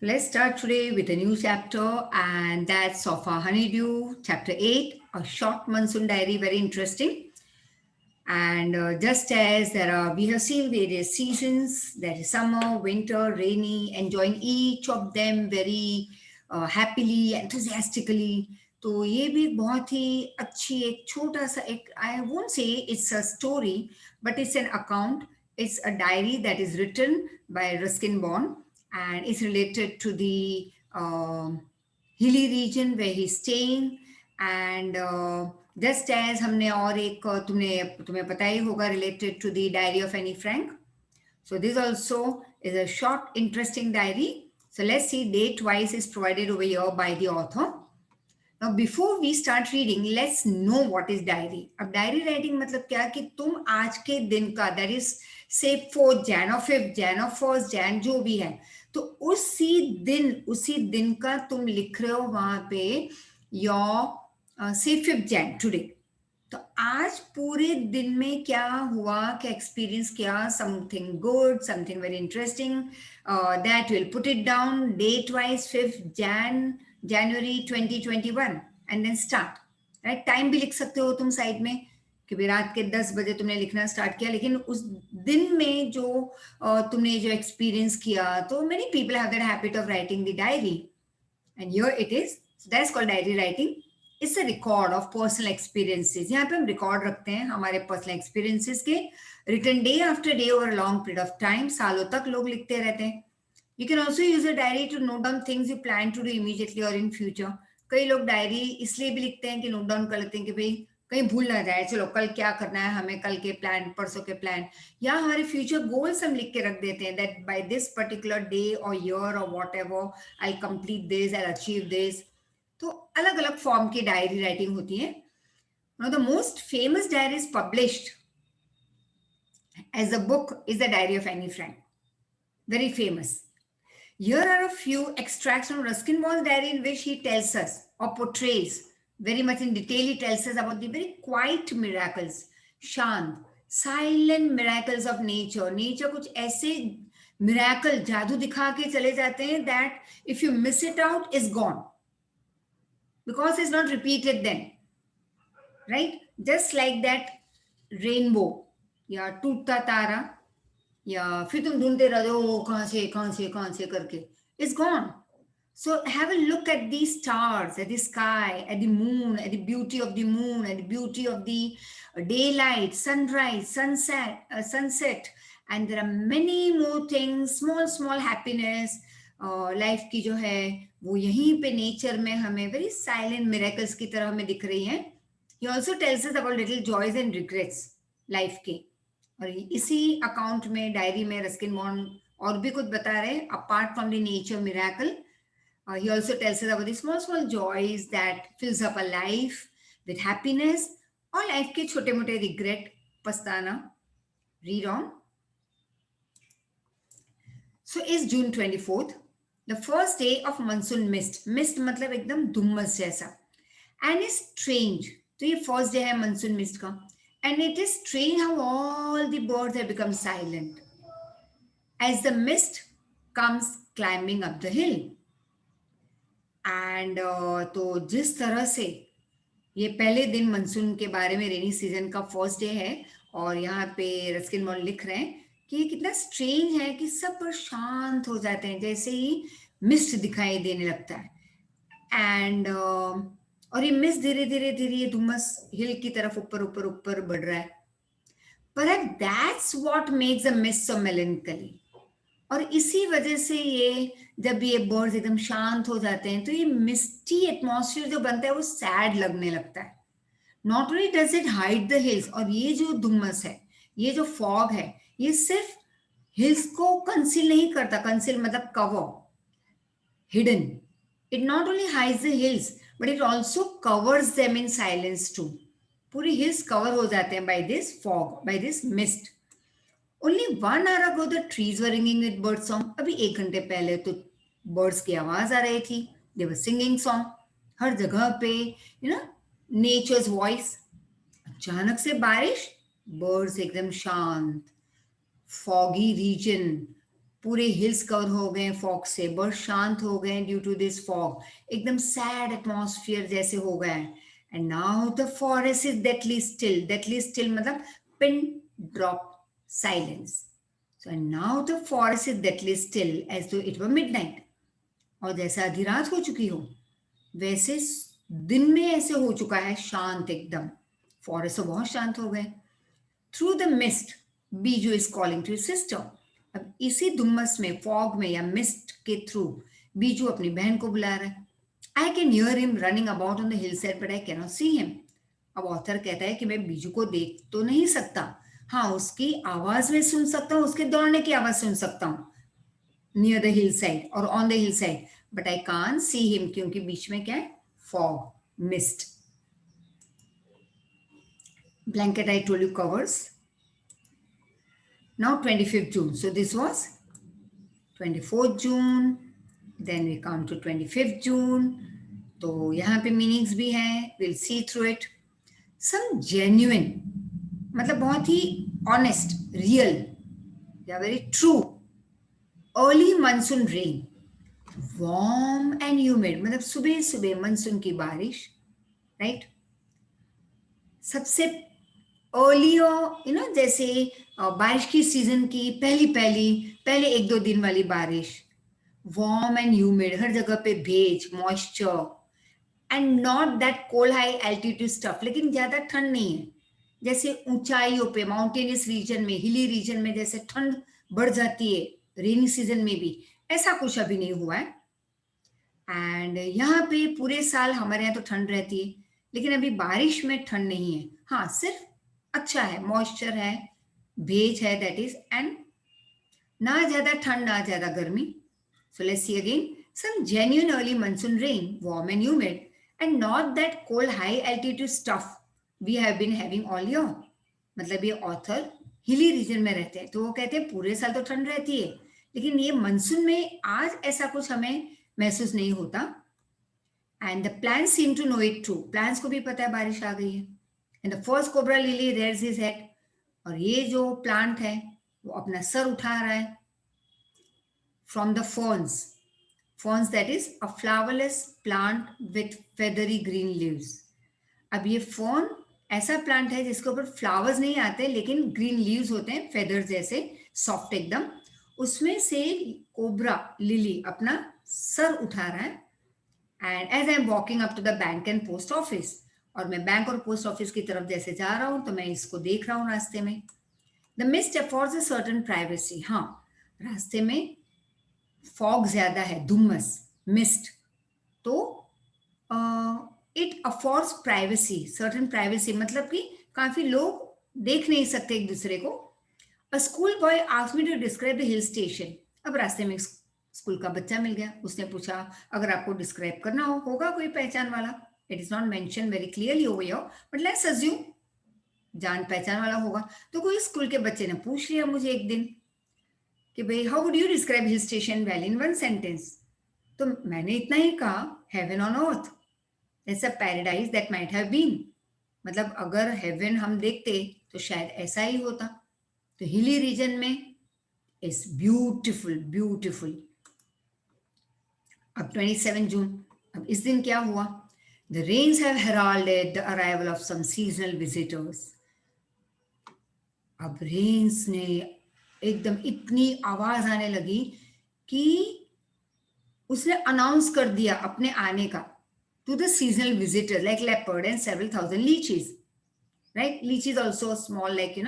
Let's start today with a new chapter, and that's of our Honeydew, chapter 8, a short monsoon diary, very interesting. And just as we have seen various seasons, there is summer, winter, rainy, enjoying each of them very happily, enthusiastically. तो ये भी एक बहुत ही अच्छी एक छोटा सा एक I won't say it's a story but it's an account it's a diary that is written by Ruskin Bond and it's related to the hilly region where he's staying and just as हमने और एक तुम्हें पता ही होगा related to the diary of Annie Frank. So this also is a short interesting diary. So let's see date wise is provided over here by the author. Now before we start reading, let's know what is diary. अब diary writing मतलब क्या कि तुम आज के दिन का that is से 4 जैन और 5 जैन और 1 जैन जो भी है तो उसी दिन का तुम लिख रहे हो वहां पे योर से 5 जैन टुडे. तो आज पूरे दिन में क्या हुआ क्या एक्सपीरियंस किया something good something very interesting that will put it down date wise 5 Jan January 2021 and then start right. Time भी लिख सकते हो तुम साइड में कि भाई रात के 10 बजे तुमने लिखना स्टार्ट किया लेकिन उस दिन में जो तुमने जो एक्सपीरियंस किया तो many people have that habit of writing the diary and here it is. So that's called diary writing. It's a record of personal experiences. यहाँ पे हम रिकॉर्ड रखते हैं हमारे पर्सनल एक्सपीरियंसेस के written day after day over long period of time. सालों तक लोग लिखते रहते हैं. You can also use a diary to note down things you plan to do immediately और इन फ्यूचर. कई लोग डायरी इसलिए भी लिखते हैं कि नोट डाउन कर लेते हैं कि भाई कहीं भूल ना जाए चलो कल क्या करना है हमें कल के प्लान परसों के प्लान या हमारे फ्यूचर गोल्स हम लिख के रख देते हैं that by this particular day और ईयर और what ever I complete this I achieve this. तो अलग अलग फॉर्म की डायरी राइटिंग होती है. One of the most famous diaries published as a book is the Diary of Annie Frank. Very famous. Here are a few extracts from Ruskin Bond's diary in which he tells us or portrays very much in detail. He tells us about the very quiet miracles, shant, silent miracles of nature. Nature कुछ ऐसे miracle जादू दिखा के चले जाते हैं that if you miss it out is gone because it's not repeated then. Right just like that rainbow या टूटता तारा या फिर तुम ढूंढते रह जाओ कहां से करके it's gone. So have a look at the stars, at the sky, at the moon, at the beauty of the moon, at the beauty of the daylight, sunrise, sunset, and there are many more things, small happiness. Life की जो है वो यहीं पे nature में हमें very silent miracles की तरह हमें दिख रही हैं. He also tells us about little joys and regrets life के. और इसी अकाउंट में डायरी में रस्किन बॉन्ड और भी कुछ बता रहे हैं apart from the nature miracle. He also tells us about the small joys that fills up a life with happiness और लाइफ के छोटे मोटे रिग्रेट पछताना. Read on. So is June 24th, the first day of monsoon mist. Mist मतलब एकदम धुम्मस जैसा. And is strange. तो ये फर्स्ट डे है monsoon mist का. And it is strange how all the birds have become silent as the mist comes climbing up the hill. And तो जिस तरह से ये पहले दिन मानसून के बारे में रेनी सीजन का फर्स्ट डे है और यहाँ पे रस्किन बॉन्ड लिख रहे हैं कि ये कितना स्ट्रेंज है कि सब पर शांत हो जाते हैं जैसे ही मिस्ट दिखाई देने लगता है. एंड और ये मिस्ट धीरे धीरे धीरे ये धुम्मस हिल की तरफ ऊपर ऊपर ऊपर बढ़ रहा है. Perhaps that's what makes a mist so melancholy. और इसी वजह से ये जब ये बर्ड्स एकदम शांत हो जाते हैं तो ये मिस्टी एटमॉस्फेयर जो बनता है वो सैड लगने लगता है. Not only does it hide the hills और ये जो धुम्मस है ये जो फॉग है ये सिर्फ हिल्स को कंसील नहीं करता. कंसील मतलब cover hidden. It not only hides the hills but it also covers them in silence too. पूरी हिल्स कवर हो जाते हैं by this fog by this mist. Only 1 hour ago the trees were ringing with bird song. अभी 1 घंटे पहले तो birds की आवाज आ रही थी. They were singing song. हर जगह पे नेचर्स वॉइस. अचानक से बारिश. बर्ड्स एकदम शांत. फॉगी रीजन पूरे हिल्स कवर हो गए फॉग से, बर्ड शांत हो गए ड्यू टू दिस फॉग, एकदम सैड एटमॉस्फेयर जैसे हो गया है. And now the forest is deathly still मतलब pin drop silence. So and now the forest is deathly still as though it were midnight. और जैसे आधी रात हो चुकी हो वैसे दिन में ऐसे हो चुका है शांत एकदम. फॉरेस्ट तो बहुत शांत हो गए. Through the mist Bijju is calling to sister. अब इसी धुम्मस में, फॉग में या मिस्ट के थ्रू बीजू अपनी बहन को बुला रहा है. I can hear him running about on the hill side but I can not see him. अब ऑथर कहता है कि मैं बीजू को देख तो नहीं सकता, हाँ उसकी आवाज में सुन सकता हूँ, उसके दौड़ने की आवाज सुन सकता हूँ नियर द हिल साइड और on the hill side, but I can't see him क्योंकि बीच में क्या है, fog, mist. Blanket I told you covers. Now 25th June. So this was 24th June. Then we come to 25th June. तो यहाँ पे meanings भी हैं. We'll see through it. Some genuine, मतलब बहुत ही honest, real, या very true. Early monsoon rain. Warm and humid. मतलब सुबह सुबह मानसून की बारिश, right? सबसे अर्ली जैसे बारिश की सीजन की पहले एक दो दिन वाली बारिश. वार्म एंड ह्यूमिड, हर जगह पे भेज, moisture, and not that cold high altitude stuff. लेकिन ज्यादा ठंड नहीं है. जैसे ऊंचाइयों पे, माउंटेनियस रीजन में, हिली रीजन में जैसे ठंड बढ़ जाती है रेनी सीजन में भी, ऐसा कुछ अभी नहीं हुआ है. एंड यहाँ पे पूरे साल हमारे यहाँ तो ठंड रहती है, लेकिन अभी बारिश में ठंड नहीं है. हाँ सिर्फ अच्छा है, मॉइस्चर है, भेज है, दैट इज, एंड ना ज्यादा ठंड ना ज्यादा गर्मी. So let's see again. Some genuine early monsoon rain, warm and humid, and not that cold high altitude stuff we have been having all year. मतलब ये ऑथर हिली रीजन में रहते हैं तो वो कहते हैं पूरे साल तो ठंड रहती है, लेकिन ये मानसून में आज ऐसा कुछ हमें महसूस नहीं होता. And the plants seem to know it too. Plants को भी पता है बारिश आ गई है. And the first cobra lily rears his head. और ये जो प्लांट है वो अपना सर उठा रहा है from the ferns. Ferns that is a flowerless plant with feathery green leaves. अब ये फर्न ऐसा प्लांट है जिसके ऊपर फ्लावर्स नहीं आते लेकिन ग्रीन लीव्स होते हैं, फेदर्स जैसे, सॉफ्ट एकदम. उसमें से कोबरा लिली अपना सर उठा रहा है. And as I am walking up to the bank and post office. और मैं बैंक और पोस्ट ऑफिस की तरफ जैसे जा रहा हूं तो मैं इसको देख रहा हूं रास्ते में. The mist affords a certain privacy. हाँ रास्ते में फॉग ज्यादा है, धुम्मस, मिस्ट, तो it affords privacy, certain privacy, मतलब कि काफी लोग देख नहीं सकते एक दूसरे को. A school boy asked me to describe the hill station. अब रास्ते में स्कूल का बच्चा मिल गया, उसने पूछा अगर आपको डिस्क्राइब करना हो, होगा कोई पहचान वाला. It is not mention very clearly over here, but let's assume जान पहचान वाला होगा. तो कोई स्कूल के बच्चे ने पूछ लिया मुझे एक दिन कि भाई how would you describe hill station valley in one sentence. तो मैंने इतना ही कहा, heaven on earth, it's a paradise that might have been. मतलब अगर हेवन हम देखते तो शायद ऐसा ही होता. तो हिली रीजन में इज ब्यूटिफुल, ब्यूटिफुल. अब 27 जून. अब इस दिन क्या हुआ? The rains have heralded the arrival of some seasonal visitors. अब रेन्स ने एकदम इतनी आवाज आने लगी कि उसने अनाउंस कर दिया अपने आने का to the seasonal visitors like leopard and several thousand leeches. Right, leeches also small, like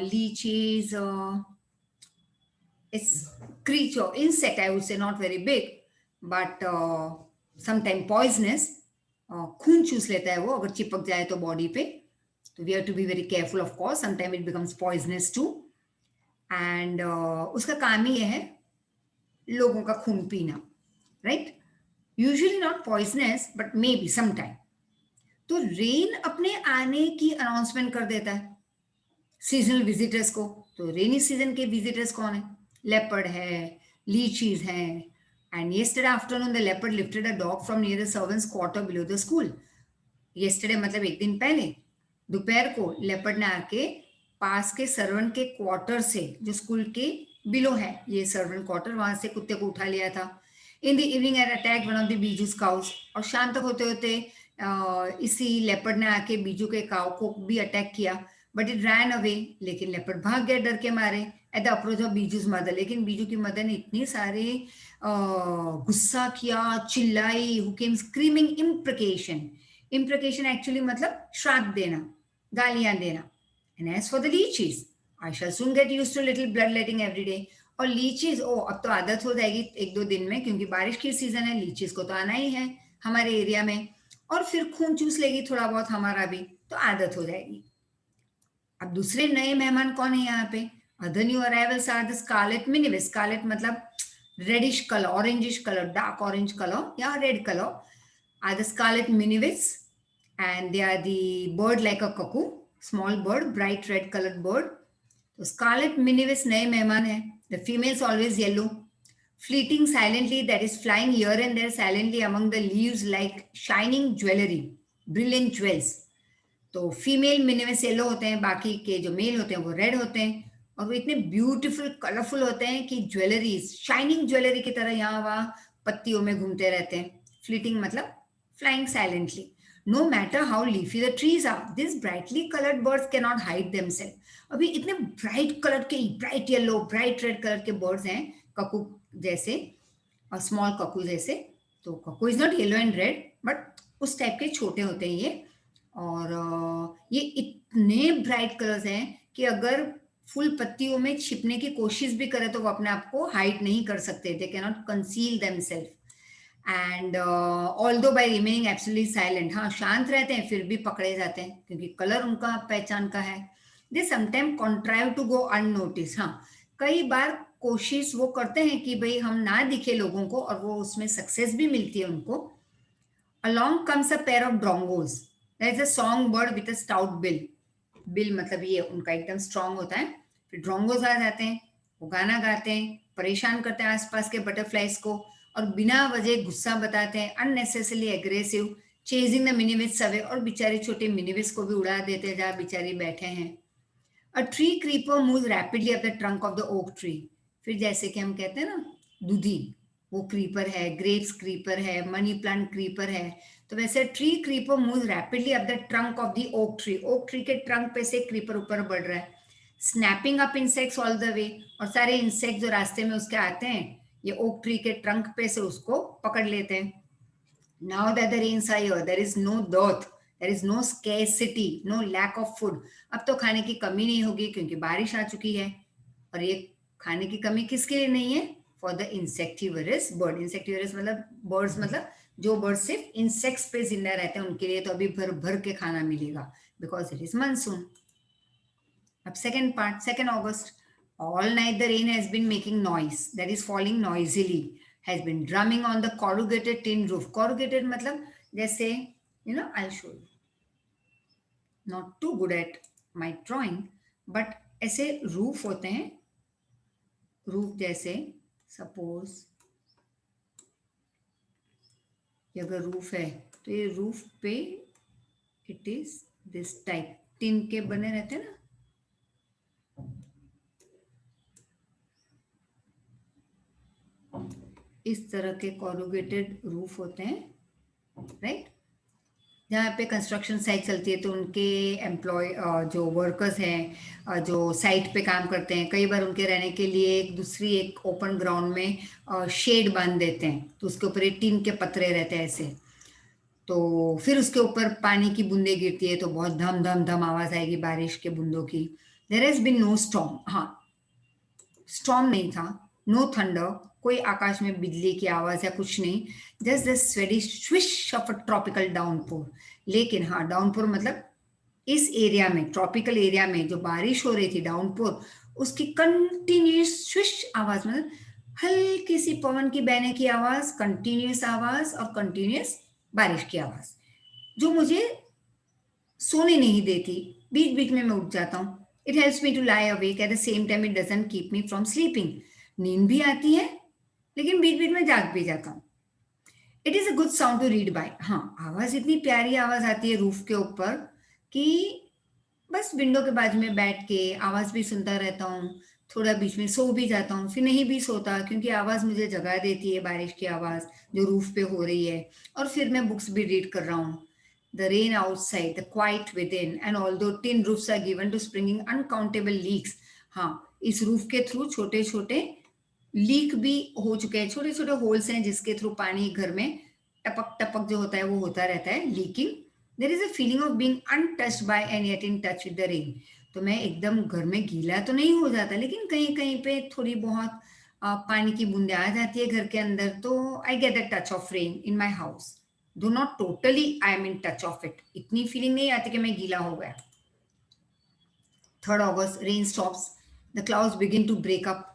leeches is creature, insect, I would say, not very big, but sometimes poisonous. खून चूस लेता है वो अगर चिपक जाए तो बॉडी पे. तो we have to be very careful of course, sometime it becomes poisonous too. And उसका काम ही है लोगों का खून पीना, right. Usually not poisonous but may be sometime. तो रेन अपने आने की अनाउंसमेंट कर देता है सीजनल विजिटर्स को. तो रेनी सीजन के विजिटर्स कौन है? लेपर्ड है, लीचीज है. And yesterday afternoon the leopard lifted a dog from near the servants quarter below the school. yesterday मतलब एक दिन पहले दोपहर को लेपर्ड ने आके पास के सर्वेंट के क्वार्टर से, जो स्कूल के बिलो है ये सर्वेंट क्वार्टर, वहां से कुत्ते को उठा लिया था. In the evening it attack one of द बीजूस काउस, और शाम तक होते होते इसी लेपर्ड ने आके बीजू के काउ को भी अटैक किया. बट इट रैन अवे, लेकिन लेपर्ड भाग गया डर के मारे. At the approach of Biju's mother, लेकिन बीजू की मदर ने इतनी सारे गुस्सा किया, चिल्लाई, who came screaming imprecation. Imprecation actually मतलब श्राप देना, गालियां देना. And as for the leeches, I shall soon get used to little blood letting every day. और लीचीज, ओ अब तो आदत हो जाएगी एक दो दिन में, क्योंकि बारिश की सीजन है, लीचीज को तो आना ही है हमारे एरिया में. और फिर खून चूस लेगी थोड़ा बहुत हमारा भी, तो आदत हो जाएगी. अब दूसरे नए मेहमान कौन है यहाँ पे? Other new arrivals are the scarlet minivets. Scarlet मतलब reddish colour, orangish colour, dark orange colour या red colour, are the scarlet minivets. And they are the bird like a cuckoo, small bird, bright red colored bird. तो Scarlett मिनिविस नए मेहमान है. The females always yellow, fleeting silently, that is flying here and there silently among the leaves like shining jewelry, brilliant jewels. तो female मिनिविस yellow होते हैं, बाकी के जो मेल होते हैं वो रेड होते हैं. और वो इतने ब्यूटीफुल कलरफुल होते हैं कि ज्वेलरी, शाइनिंग ज्वेलरी की तरह यहाँ वहाँ पत्तियों में घूमते रहते हैं. फ्लीटिंग मतलब flying silently. No matter how leafy the trees are, these brightly colored birds cannot hide themselves. अभी इतने ब्राइट कलर के, bright yellow, bright red colour के बर्ड्स हैं, ककू जैसे और स्मॉल ककू जैसे. तो ककू is not yellow and red, but उस टाइप के छोटे होते हैं ये. और ये इतने ब्राइट कलर्स हैं कि अगर फुल पत्तियों में छिपने की कोशिश भी करे तो वो अपने आप को हाइड नहीं कर सकते. They can not conceal themselves. And although by remaining absolutely silent, हाँ शांत रहते हैं फिर भी पकड़े जाते हैं क्योंकि कलर उनका पहचान का है. They sometime कॉन्ट्राइव to go unnoticed. हाँ कई बार कोशिश वो करते हैं कि भाई हम ना दिखे लोगों को, और वो उसमें सक्सेस भी मिलती है उनको. Along comes a pair of drongos. There is a songbird with a stout bill. Bill मतलब ये उनका एकदम स्ट्रांग होता है. फिर ड्रोंगोज आ जाते हैं, वो गाना गाते हैं, परेशान करते हैं आसपास के बटरफ्लाइज को, और बिना वजह गुस्सा बताते हैं, unnecessarily aggressive, chasing the minivets away, और बेचारे छोटे मिनिविट्स को भी उड़ा देते हैं जहाँ बेचारे बैठे हैं. A tree creeper move rapidly up the trunk of the oak tree. फिर जैसे कि हम कहते हैं ना दूधी, वो क्रीपर है, ग्रेप्स क्रीपर है, मनी प्लांट क्रीपर है. तो वैसे tree creeper move rapidly up the trunk of the oak tree. Okay tree के ट्रंक पे से क्रीपर ऊपर बढ़ रहा है, snapping up insects all the way. और सारे इंसेक्ट जो रास्ते में उसके आते हैं ये ओक ट्री के ट्रंक पे से उसको पकड़ लेते हैं. Now that the rains are here, there is no dearth, there is no scarcity, no lack of food. अब तो खाने की कमी नहीं होगी क्योंकि बारिश आ चुकी है. और ये खाने की कमी किसके लिए नहीं है? For the insectivorous bird. Insectivorous मतलब बर्ड्स, मतलब जो बर्ड सिर्फ इंसेक्ट्स पे जिंदा रहते हैं, उनके लिए तो अभी भर भर के खाना मिलेगा बिकॉज इट इज मानसून. अब second part, 2 August. All night the rain has been making noise, that is falling noisily, has been drumming on the corrugated tin roof. Corrugated मतलब जैसे I'll show you. Not too good at my drawing, but ऐसे roof होते हैं, roof जैसे suppose ये अगर roof है तो ये रूफ पे it is this type, tin के बने रहते हैं ना, इस तरह के कॉरुगेटेड रूफ होते हैं, राइट. जहाँ पे कंस्ट्रक्शन साइट चलती है तो उनके एम्प्लॉय जो वर्कर्स हैं जो साइट पे काम करते हैं, कई बार उनके रहने के लिए एक ओपन ग्राउंड में शेड बांध देते हैं. तो उसके ऊपर एक टीन के पतरे रहते हैं ऐसे. तो फिर उसके ऊपर पानी की बूंदे गिरती है तो बहुत धम धम धम आवाज आएगी बारिश के बूंदों की. There has been no storm. हाँ स्टॉर्म नहीं था, नो थंडर, कोई आकाश में बिजली की आवाज या कुछ नहीं, just the steady swish of a tropical downpour. लेकिन हाँ डाउनपोर मतलब इस एरिया में, ट्रॉपिकल एरिया में जो बारिश हो रही थी, डाउनपोर, उसकी कंटिन्यूस स्विश आवाज, मतलब हल्की सी पवन की बहने की आवाज, कंटिन्यूस आवाज और कंटिन्यूस बारिश की आवाज, जो मुझे सोने नहीं देती. बीच बीच में मैं उठ जाता हूँ. It helps me to lie awake at the same time it doesn't keep me from sleeping. नींद भी आती है लेकिन बीच बीच में जाग भी जाता हूँ. It is a good sound to read by. हाँ आवाज इतनी प्यारी आवाज आती है रूफ के ऊपर कि बस विंडो के बाजू में बैठ के आवाज भी सुनता रहता हूँ थोड़ा बीच में सो भी जाता हूँ, फिर नहीं भी सोता क्योंकि आवाज़ मुझे जगा देती है, बारिश की आवाज़ जो रूफ पे हो रही है, और फिर मैं बुक्स भी रीड कर रहा हूँ. The rain outside, the quiet within, and although tin roofs are given to springing uncountable leaks. हाँ, इस रूफ के थ्रू छोटे छोटे लीक भी हो चुके हैं, छोटे छोटे होल्स हैं जिसके थ्रू पानी घर में टपक टपक जो होता है वो होता रहता है, leaking. There is a feeling of being untouched by and yet in touch with the rain. तो मैं एकदम घर में गीला तो नहीं हो जाता, लेकिन कहीं कहीं पे थोड़ी बहुत पानी की बूंदें आ जाती है घर के अंदर, तो I get the touch of rain in my house. Do not totally I am in touch of it, इतनी फीलिंग नहीं आती कि मैं गीला हो गया. 3 August, rain stops, the clouds begin to break up.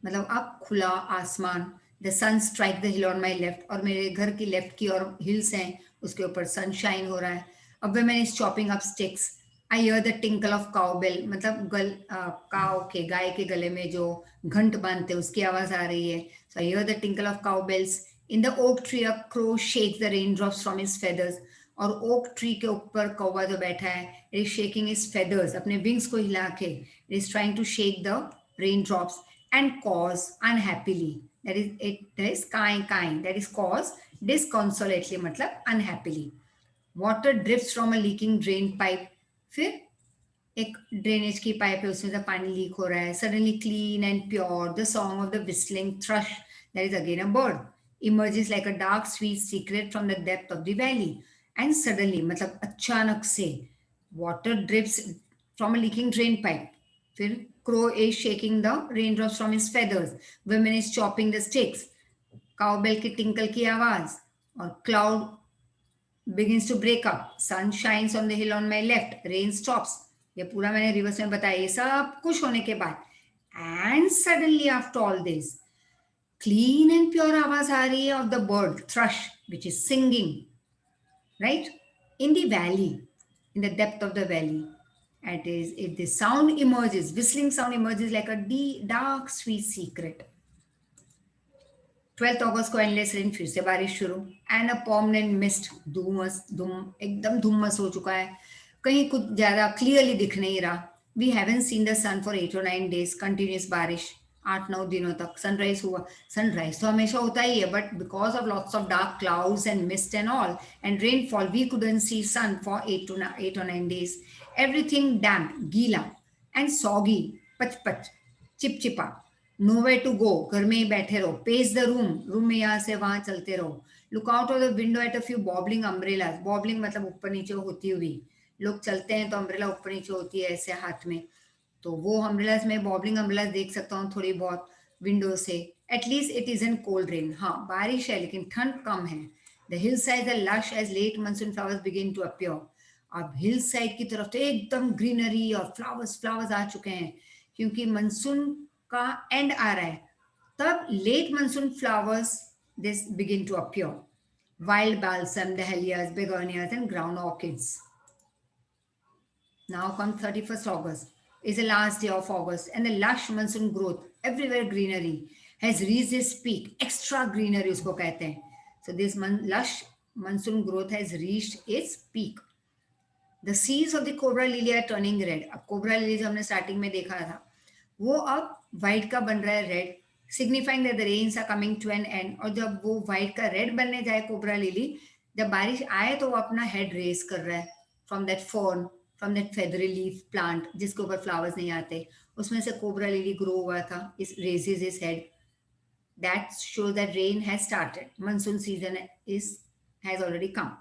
मतलब अब खुला आसमान. The sun strike the hill on my left, और मेरे घर की लेफ्ट की और हिल्स हैं उसके ऊपर सनशाइन हो रहा है. अब वे मैंने chopping up sticks, I hear the tinkle of cow bell, मतलब काउ के, गाय के गले में जो घंट बांधते हैं उसकी आवाज आ रही है. So I hear the tinkle of cow bells. In the oak tree a crow shakes the rain drops from his feathers. और ओक ट्री के ऊपर कौवा जो बैठा है, it is shaking his feathers, अपने विंग्स को हिला के it is trying to shake the rain drops and caws unhappily. That is it is kind kind, that is caws disconsolately, मतलब unhappily. Water drips from a leaking drain pipe. फिर एक drainage की pipe है, उसमें से पानी leak हो रहा है. Suddenly clean and pure, the song of the whistling thrush, that is again a bird, emerges like a dark sweet secret from the depth of the valley. And suddenly, मतलब अचानक से, water drips from a leaking drain pipe. फिर crow is shaking the rain drops from his feathers, women is chopping the sticks, cowbell की tinkle की आवाज, और cloud begins to break up. Sun shines on the hill on my left. Rain stops. ये पूरा मैंने reverse में बताया, ये सब कुछ होने के बाद. And suddenly after all this, clean and pure आवाज आ रही है of the bird thrust which is singing right in the valley, in the depth of the valley. It the sound emerges, whistling sound emerges like a dark sweet secret. 12 अगस्त को endless rain, फिर से बारिश शुरू. And a permanent mist, Dumas, एकदम धुम्मस हो चुका है, कहीं कुछ ज्यादा क्लियरली दिख नहीं रहा. We haven't seen the sun for 8 or 9 days, continuous बारिश 8-9 दिनों तक. सनराइज हुआ, सनराइज तो हमेशा होता ही है, but because of lots of dark clouds and mist and all and rainfall, we couldn't see sun for 8 or 9 days. Everything damp, गीला, एंड सॉगी, पच पच, चिपचिपा. नोवेयर टू गो, घर में ही बैठे रहो. पेस द रूम, रूम में यहाँ से वहां चलते रहो. Look out of the window at a few boggling umbrellas. Boggling मतलब ऊपर नीचे होती हुई, लोग चलते हैं तो अम्ब्रेला ऊपर नीचे होती है ऐसे हाथ में, तो वो अम्ब्रेलाज में बॉबलिंग अम्ब्रेलाज देख सकता हूँ थोड़ी बहुत विंडो से. At least it is in cold rain. हाँ, बारिश है लेकिन ठंड कम है. The hill side are lush as late monsoon flowers begin to appear. अब हिल साइड की तरफ तो एकदम ग्रीनरी और फ्लावर्स फ्लावर्स आ चुके हैं, क्योंकि मानसून का एंड आ रहा है. तब late monsoon flowers this begin to appear. Wild balsam, dahlias, begonias and ground orchids. Now comes 31st August. Is the last day of August and the lush monsoon growth, everywhere greenery, has reached its peak. Extra greenery उसको कहते हैं. So this lush monsoon growth has reached its peak. The seeds of the cobra lily are turning red. अब cobra lily जो हमने starting में देखा था, वो अब वाइट का बन रहा है red, signifying that the rains are coming to an end. और जब वो वाइट का रेड बनने जाए कोबरा लिली, जब बारिश आए तो वो अपना हेड रेस कर रहा है from that fern, from that feathery leaf plant जिसके ऊपर फ्लावर्स नहीं आते, उसमें से कोबरा लिली ग्रो हुआ था. This raises its head. That show that rain has started. Monsoon season is has already come.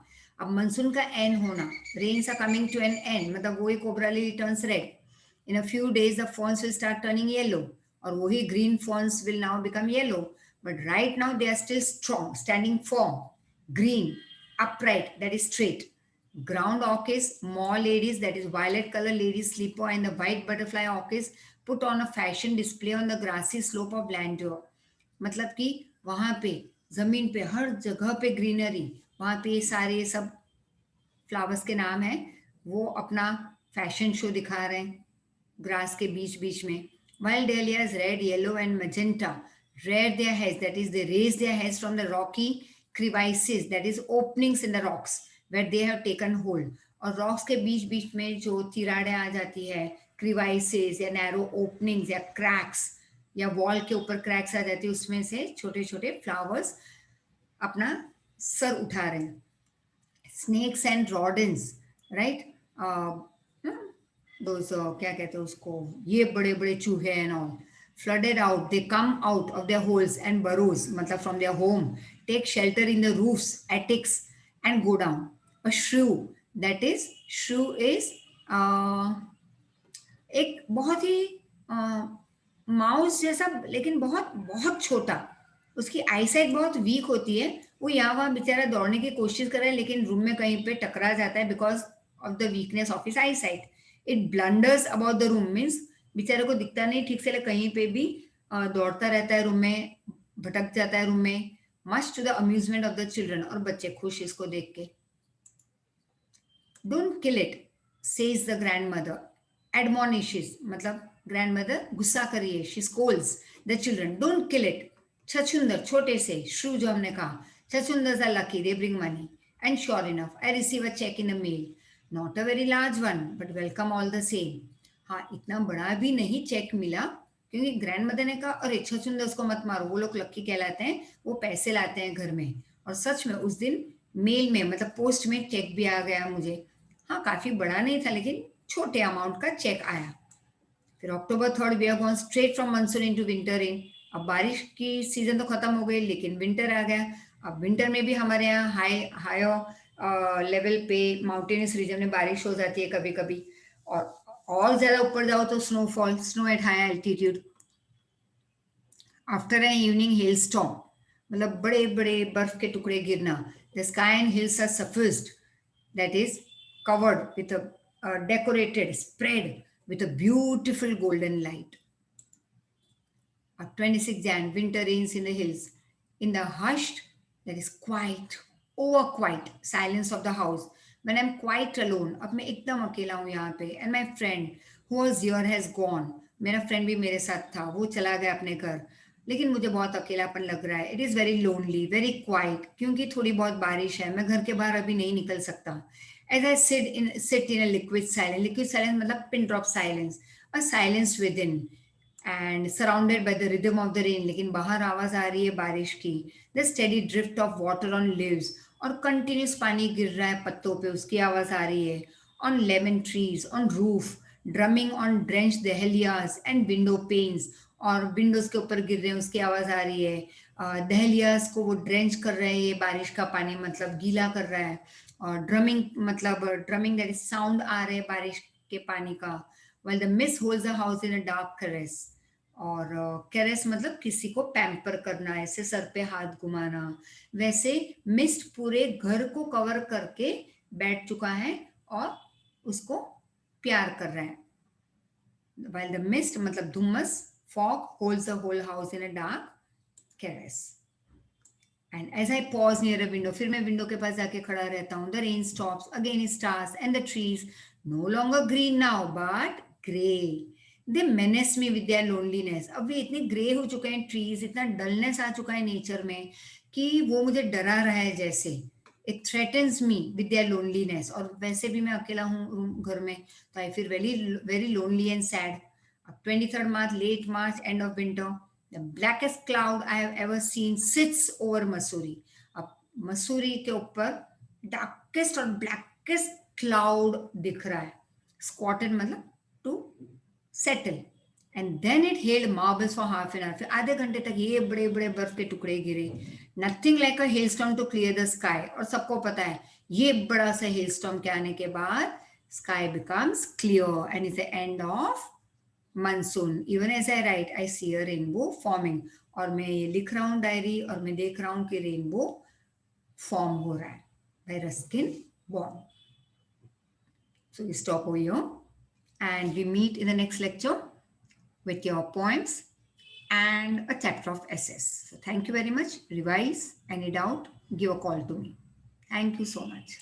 अब मानसून का एंड होना, rains are coming to an end, मतलब वही cobra lily turns red. In a few days, the fawns will start turning yellow, or wohi green fawns will now become yellow. But right now, they are still strong, standing firm, green, upright, that is straight. Ground orchids, more ladies, that is violet color ladies sleeper, and the white butterfly orchids put on a fashion display on the grassy slope of Blandor. मतलब कि वहां पे जमीन पे हर जगह पे greenery, वहां पे सारे सब फ्लावर्स के नाम है, वो अपना फैशन शो दिखा रहे हैं ग्रास के बीच बीच में. While dahlias red, yellow and magenta rear their heads, that is they raise their heads from the rocky crevices, that is openings in the rocks where they have taken hold. और rocks के बीच बीच में जो तिराड़े आ जाती है, क्रिवाइसेस या narrow openings या cracks या wall के ऊपर क्रैक्स आ जाती है, उसमें से छोटे छोटे फ्लावर्स अपना सर उठा रहे हैं. स्नेक्स एंड रॉडेंस, राइट, दोस क्या कहते हैं उसको, ये बड़े बड़े चूहे and all, flooded out, they come out of their holes and burrows, मतलब from their home, take shelter in the roofs, attics, and go down. A shrew, that is, shrew is एक बहुत ही माउस जैसा, लेकिन बहुत बहुत छोटा, उसकी eyesight बहुत वीक होती है. वो यहाँ वहाँ बेचारा दौड़ने की कोशिश कर रहा है, लेकिन रूम में कहीं पे टकरा जाता है because of the weakness of his eyesight. It blunders about the room, means बेचारे को दिखता नहीं ठीक से, कहीं पे भी दौड़ता रहता है रूम में, भटक जाता है रूम में, much to the amusement of the children. और बच्चे खुश इसको देख के. Don't kill it, says the grandmother. Admonishes मतलब ग्रैंड मदर गुस्सा करिए, she scolds the children, don't kill it. छछुंदर, छोटे से, श्रू जो हमने कहा, chhachhundars are lucky, they bring money. And sure enough I receive a cheque in a mail, not a very large one but welcome all the same. हाँ, इतना बड़ा भी नहीं चेक मिला, क्योंकि ग्रैंड मदर ने कहा अरे छछुंदर्स को मत मारो, वो लोग लक्की कहलाते हैं, वो पैसे लाते हैं घर में. और सच में उस दिन मेल में, मतलब पोस्ट में चेक भी आ गया मुझे. हाँ, काफी बड़ा नहीं था, लेकिन छोटे अमाउंट का चेक आया. फिर October 3rd we are gone straight from monsoon into winter in. अब बारिश की सीजन तो खत्म हो गई, लेकिन विंटर आ गया. अब विंटर में भी हमारे यहाँ हायर लेवल पे माउंटेनियस रीजन में बारिश हो जाती है कभी कभी. और ज्यादा ऊपर जाओ तो snowfall, snow at high altitude. After an evening hail storm, मतलब बड़े बड़े बर्फ के टुकड़े गिरना. The sky and hills are suffused, that is covered with a decorated spread with a beautiful golden light. On 26 Jan, winter reigns in the hills. In the hushed, there is quiet, over quiet silence of the house. When I'm quite alone, अब मैं एकदम अकेला हूँ यहाँ पे. And my friend who was here has gone. मेरा friend भी मेरे साथ था, वो चला गया अपने घर. लेकिन मुझे बहुत अकेलापन लग रहा है. It is very lonely, very quite, क्योंकि थोड़ी बहुत बारिश है, मैं घर के बाहर अभी नहीं निकल सकता. As I sit in a liquid silence. Liquid silence मतलब pin drop silence, a silence within, and surrounded by the rhythm of the rain. लेकिन बाहर आवाज आ रही है बारिश की. The steady drift of water on leaves, और कंटिन्यूस पानी गिर रहा है पत्तों पे, उसकी आवाज आ रही है. On lemon trees, on roof, drumming on drenched dahlias and window panes, और विंडोज के ऊपर गिर रहे हैं, उसकी आवाज आ रही है. दहलियास को वो ड्रेंच कर रहे हैं, ये बारिश का पानी मतलब गीला कर रहा है. और ड्रमिंग मतलब ड्रमिंग, दैट इज साउंड आ रहे हैं बारिश के पानी का. while the mist holds the house in a dark caress. और कैरेस मतलब किसी को पैम्पर करना, ऐसे सर पे हाथ घुमाना. वैसे मिस्ट पूरे घर को कवर करके बैठ चुका है और उसको प्यार कर रहा है. while the mist मतलब Dumas, fog holds the whole house in a dark caress. And as I pause near a window, फिर मैं विंडो के पास जाके खड़ा रहता हूँ. The rain stops, again it starts, and the trees, no longer green now, but grey. They menace me with their loneliness. अब वे इतने grey हो चुके हैं ट्रीज, इतना डलनेस आ चुका है नेचर में कि वो मुझे डरा रहा है जैसे. It threatens me with their loneliness. और वैसे भी मैं अकेला हूँ घर में, तो I feel very very lonely and sad. 23rd March, late March, end of winter. The blackest cloud I have ever seen sits over Mussoorie. अब मसूरी के ऊपर डार्केस्ट और ब्लैकेस्ट क्लाउड दिख रहा है. स्क्वाटेड मतलब to settle. And then it held marbles for half an hour. फिर आधे घंटे तक ये बड़े बड़े बर्फ के टुकड़े गिरे. Nothing like a hailstorm to clear the sky. और सबको पता है ये बड़ा सा हेलस्टॉर्म के आने के बाद sky becomes clear and is the end of monsoon. Even as I write I see a rainbow forming. और मैं ये लिख रहा हूँ डायरी, और मैं देख रहा हूँ कि रेनबो फॉर्म हो रहा है bye Ruskin bond. So we stop over here and we meet in the next lecture with your poems and a chapter of essays. So thank you very much. Revise. Any doubt, give a call to me. Thank you so much.